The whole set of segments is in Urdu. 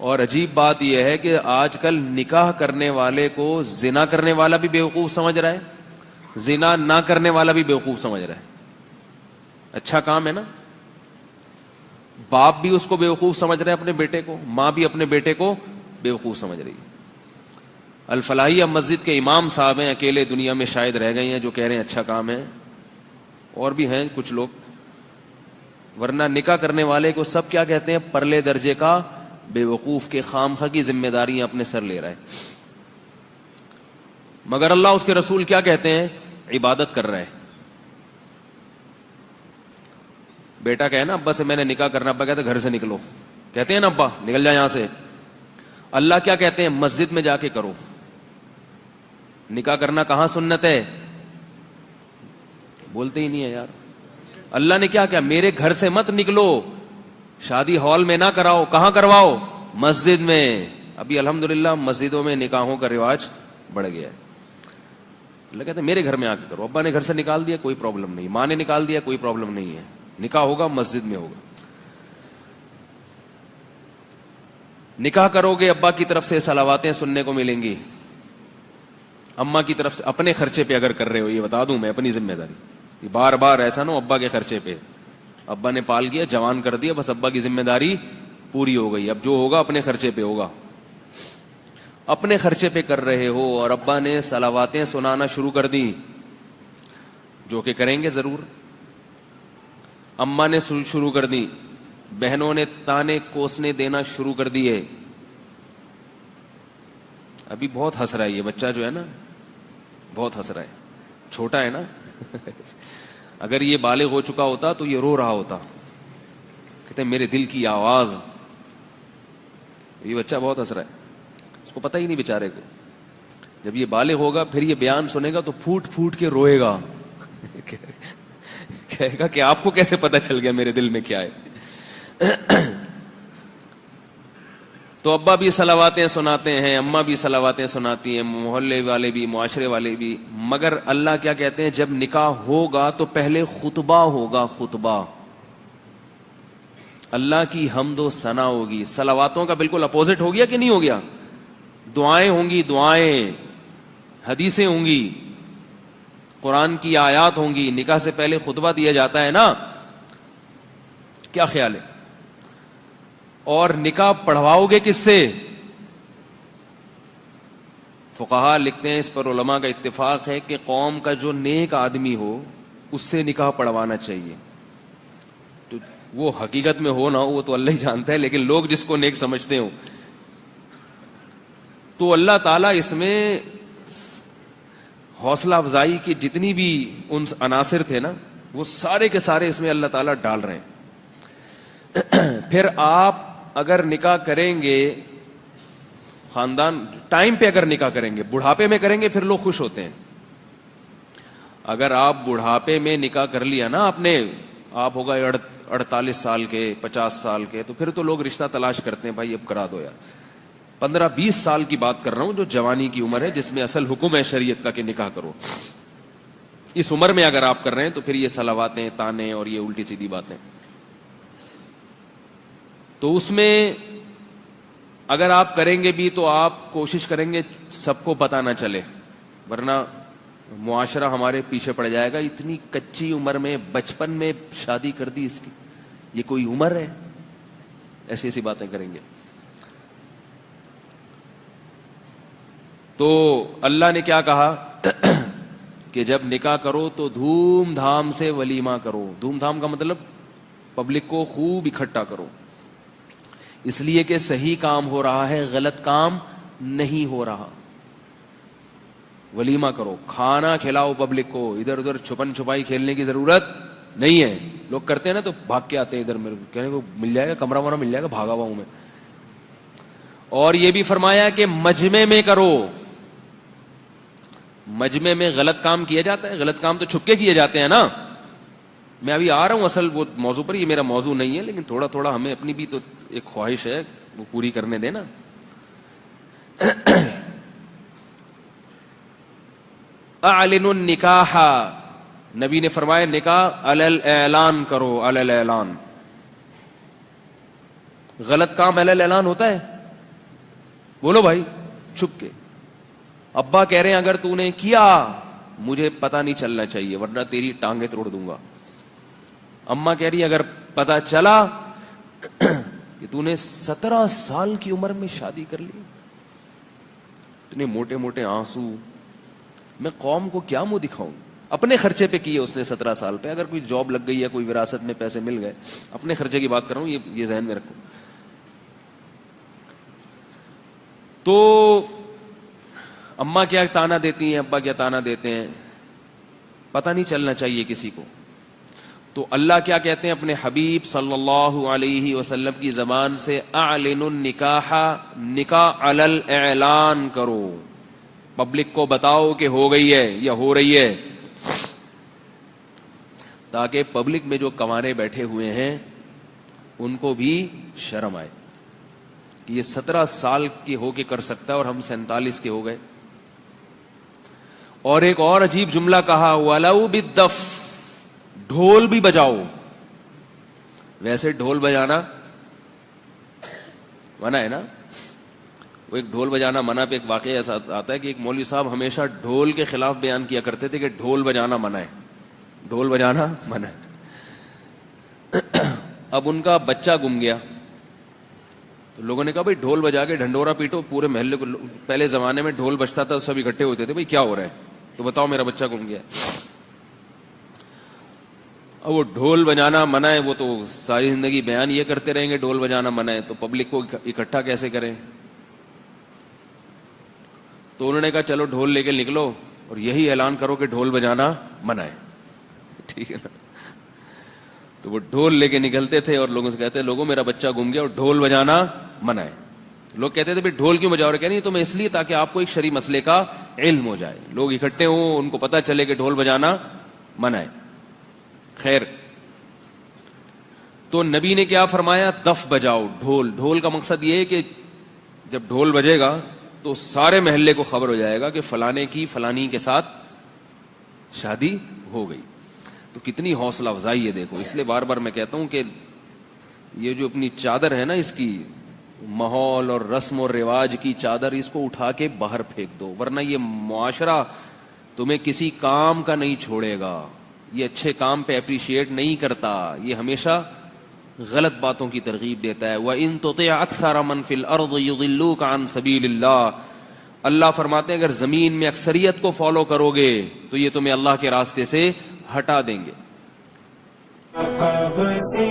اور عجیب بات یہ ہے کہ آج کل نکاح کرنے والے کو زنا کرنے والا بھی بیوقوف سمجھ رہا ہے، زنا نہ کرنے والا بھی بیوقوف سمجھ رہا ہے۔ اچھا کام ہے نا، باپ بھی اس کو بیوقوف سمجھ رہے اپنے بیٹے کو، ماں بھی اپنے بیٹے کو بیوقوف سمجھ رہی ہے۔ الفلاحیہ مسجد کے امام صاحب ہیں، اکیلے دنیا میں شاید رہ گئے ہیں جو کہہ رہے ہیں اچھا کام ہے، اور بھی ہیں کچھ لوگ، ورنہ نکاح کرنے والے کو سب کیا کہتے ہیں؟ پرلے درجے کا بیوقوف کے خامخواہ کی ذمہ داریاں اپنے سر لے رہا ہے۔ مگر اللہ اس کے رسول کیا کہتے ہیں؟ عبادت کر رہا ہے۔ بیٹا کہے نا ابا سے میں نے نکاح کرنا، ابا کہتے گھر سے نکلو، کہتے ہیں نا ابا نکل جا یہاں سے۔ اللہ کیا کہتے ہیں؟ مسجد میں جا کے کرو۔ نکاح کرنا کہاں سنت ہے؟ بولتے ہی نہیں ہے یار۔ اللہ نے کیا میرے گھر سے مت نکلو، شادی ہال میں نہ کراؤ، کہاں کرواؤ؟ مسجد میں۔ ابھی الحمدللہ مسجدوں میں نکاحوں کا رواج بڑھ گیا ہے۔ اللہ کہتے ہیں میرے گھر میں آ کے کرو۔ ابا نے گھر سے نکال دیا کوئی پرابلم نہیں، ماں نے نکال دیا کوئی پرابلم نہیں ہے، نکاح ہوگا مسجد میں ہوگا۔ نکاح کرو گے ابا کی طرف سے صلواتیں سننے کو ملیں گی، اماں کی طرف سے اپنے خرچے پہ اگر کر رہے ہو، یہ بتا دوں میں اپنی ذمہ داری، بار بار ایسا نہ ہو ابا کے خرچے پہ، ابا نے پال گیا جوان کر دیا بس ابا کی ذمہ داری پوری ہو گئی، اب جو ہوگا اپنے خرچے پہ ہوگا۔ اپنے خرچے پہ کر رہے ہو اور ابا نے صلواتیں سنانا شروع کر دی، جو کہ کریں گے ضرور، اماں نے شروع کر دی، بہنوں نے تانے کوسنے دینا شروع کر دیے۔ ابھی بہت ہنس رہا ہے یہ بچہ جو ہے نا، بہت ہنس رہا ہے، چھوٹا ہے نا اگر یہ بالغ ہو چکا ہوتا تو یہ رو رہا ہوتا، کہتے ہیں میرے دل کی آواز۔ یہ بچہ بہت ہنس رہا ہے، اس کو پتہ ہی نہیں بیچارے کو، جب یہ بالغ ہوگا پھر یہ بیان سنے گا تو پھوٹ پھوٹ کے روئے گا کہے گا کہ آپ کو کیسے پتہ چل گیا میرے دل میں کیا ہے۔ تو ابا بھی صلواتیں سناتے ہیں، اماں بھی صلواتیں سناتی ہیں، محلے والے بھی، معاشرے والے بھی، مگر اللہ کیا کہتے ہیں؟ جب نکاح ہوگا تو پہلے خطبہ ہوگا، خطبہ، اللہ کی حمد و ثنا ہوگی۔ صلواتوں کا بالکل اپوزٹ ہو گیا کہ نہیں ہو گیا؟ دعائیں ہوں گی، دعائیں، حدیثیں ہوں گی، قرآن کی آیات ہوں گی، نکاح سے پہلے خطبہ دیا جاتا ہے نا، کیا خیال ہے؟ اور نکاح پڑھواؤ گے کس سے؟ فقہاء لکھتے ہیں، اس پر علماء کا اتفاق ہے کہ قوم کا جو نیک آدمی ہو اس سے نکاح پڑھوانا چاہیے۔ تو وہ حقیقت میں ہو نہ ہو وہ تو اللہ ہی جانتا ہے، لیکن لوگ جس کو نیک سمجھتے ہوں، تو اللہ تعالیٰ اس میں حوصلہ افزائی کی جتنی بھی ان عناصر تھے نا، وہ سارے کے سارے اس میں اللہ تعالیٰ ڈال رہے ہیں۔ پھر آپ اگر نکاح کریں گے، خاندان ٹائم پہ اگر نکاح کریں گے، بڑھاپے میں کریں گے پھر لوگ خوش ہوتے ہیں۔ اگر آپ بڑھاپے میں نکاح کر لیا نا آپ ہو گئے 48 سال کے، 50 سال کے، تو پھر تو لوگ رشتہ تلاش کرتے ہیں، بھائی اب کرا دو یار۔ 15-20 سال کی بات کر رہا ہوں، جو جوانی کی عمر ہے جس میں اصل حکم ہے شریعت کا کہ نکاح کرو، اس عمر میں اگر آپ کر رہے ہیں تو پھر یہ صلواتیں، تانے اور یہ الٹی سیدھی باتیں، تو اس میں اگر آپ کریں گے بھی تو آپ کوشش کریں گے سب کو پتہ نہ چلے، ورنہ معاشرہ ہمارے پیچھے پڑ جائے گا۔ اتنی کچی عمر میں، بچپن میں شادی کر دی اس کی، یہ کوئی عمر ہے؟ ایسی ایسی باتیں کریں گے۔ تو اللہ نے کیا کہا کہ جب نکاح کرو تو دھوم دھام سے ولیمہ کرو۔ دھوم دھام کا مطلب پبلک کو خوب اکٹھا کرو، اس لیے کہ صحیح کام ہو رہا ہے، غلط کام نہیں ہو رہا۔ ولیمہ کرو، کھانا کھلاؤ پبلک کو، ادھر ادھر چھپن چھپائی کھیلنے کی ضرورت نہیں ہے۔ لوگ کرتے ہیں نا تو بھاگ کے آتے ہیں ادھر، میرے کہنے کو مل جائے گا، کمرہ ومرہ مل جائے گا، بھاگا ہوا ہوں میں۔ اور یہ بھی فرمایا کہ مجمع میں کرو۔ مجمع میں غلط کام کیا جاتا ہے، غلط کام تو چھپ کے کیے جاتے ہیں نا۔ میں ابھی آ رہا ہوں اصل وہ موضوع پر، یہ میرا موضوع نہیں ہے، لیکن تھوڑا تھوڑا ہمیں اپنی بھی تو ایک خواہش ہے وہ پوری کرنے دینا۔ اعلنوا النکاح، نبی نے فرمایا نکاح علی اعلان کرو، علی اعلان. غلط کام علی اعلان ہوتا ہے؟ بولو بھائی چھپ کے. ابا کہہ رہے ہیں اگر تو نے کیا مجھے پتہ نہیں چلنا چاہیے ورنہ تیری ٹانگیں توڑ دوں گا. اماں کہہ رہی ہے اگر پتہ چلا کہ تو نے 17 سال کی عمر میں شادی کر لی. اتنے موٹے موٹے آنسو. میں قوم کو کیا منہ دکھاؤں؟ اپنے خرچے پہ کیے اس نے 17 سال پہ. اگر کوئی جاب لگ گئی یا کوئی وراثت میں پیسے مل گئے، اپنے خرچے کی بات کر رہا ہوں، یہ ذہن میں رکھو. تو اماں کیا تانا دیتی ہیں، ابا کیا تانا دیتے ہیں، پتہ نہیں چلنا چاہیے کسی کو. تو اللہ کیا کہتے ہیں اپنے حبیب صلی اللہ علیہ وسلم کی زبان سے، اعلنوا النکاح، نکاح علی الاعلان کرو، پبلک کو بتاؤ کہ ہو گئی ہے یا ہو رہی ہے، تاکہ پبلک میں جو کنوارے بیٹھے ہوئے ہیں ان کو بھی شرم آئے کہ یہ 17 سال کے ہو کے کر سکتا ہے اور ہم 47 کے ہو گئے. اور ایک اور عجیب جملہ کہا، وَلَوْ بِالدَّفْ، ڈھول بھی بجاؤ. ویسے ڈھول بجانا منع ہے نا. وہ ایک ڈھول بجانا منع پہ ایک واقعہ ایسا آتا ہے کہ ایک مولوی صاحب ہمیشہ ڈھول کے خلاف بیان کیا کرتے تھے کہ ڈھول بجانا منع ہے، ڈھول بجانا منع ہے. اب ان کا بچہ گم گیا تو لوگوں نے کہا بھائی ڈھول بجا کے ڈھنڈورا پیٹو پورے محلے کو. پہلے زمانے میں ڈھول بجتا تھا سب اکٹھے ہوتے تھے، بھائی کیا ہو رہا ہے تو بتاؤ میرا بچہ گم گیا. اب وہ ڈھول بجانا منع ہے، وہ تو ساری زندگی بیان یہ کرتے رہیں گے ڈھول بجانا منع ہے، تو پبلک کو اکٹھا کیسے کریں؟ تو انہوں نے کہا چلو ڈھول لے کے نکلو اور یہی اعلان کرو کہ ڈھول بجانا منع ہے. ٹھیک ہے نا. تو وہ ڈھول لے کے نکلتے تھے اور لوگوں سے کہتے لوگوں میرا بچہ گم گیا اور ڈھول بجانا منع ہے. لوگ کہتے تھے بھائی ڈھول کیوں بجاؤ رہے؟ کہہ نہیں تو میں اس لیے تاکہ آپ کو ایک شرعی مسئلے کا علم ہو جائے، لوگ اکٹھے ہوں ان کو پتہ چلے کہ ڈھول بجانا منع ہے. خیر، تو نبی نے کیا فرمایا؟ دف بجاؤ، ڈھول. ڈھول کا مقصد یہ ہے کہ جب ڈھول بجے گا تو سارے محلے کو خبر ہو جائے گا کہ فلانے کی فلانی کے ساتھ شادی ہو گئی. تو کتنی حوصلہ افزائی ہے دیکھو. اس لیے بار بار میں کہتا ہوں کہ یہ جو اپنی چادر ہے نا، اس کی ماحول اور رسم اور رواج کی چادر، اس کو اٹھا کے باہر پھینک دو، ورنہ یہ معاشرہ تمہیں کسی کام کا نہیں چھوڑے گا. یہ اچھے کام پہ اپریشیٹ نہیں کرتا، یہ ہمیشہ غلط باتوں کی ترغیب دیتا ہے. وَإِن تُطِعْ أَكْثَرَ مَنْ فِي الْأَرْضِ يُضِلُّوكَ عَنْ سَبِيلِ اللَّهِ. اللہ فرماتے ہیں اگر زمین میں اکثریت کو فالو کرو گے تو یہ تمہیں اللہ کے راستے سے ہٹا دیں گے. کب سے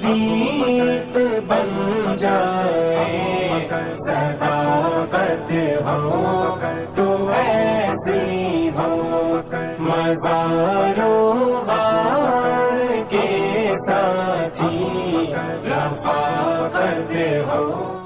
جیت بن جائے صداقت ہو تو ایسی ہو، مزاروں غار کے ساتھی رفاقت ہو.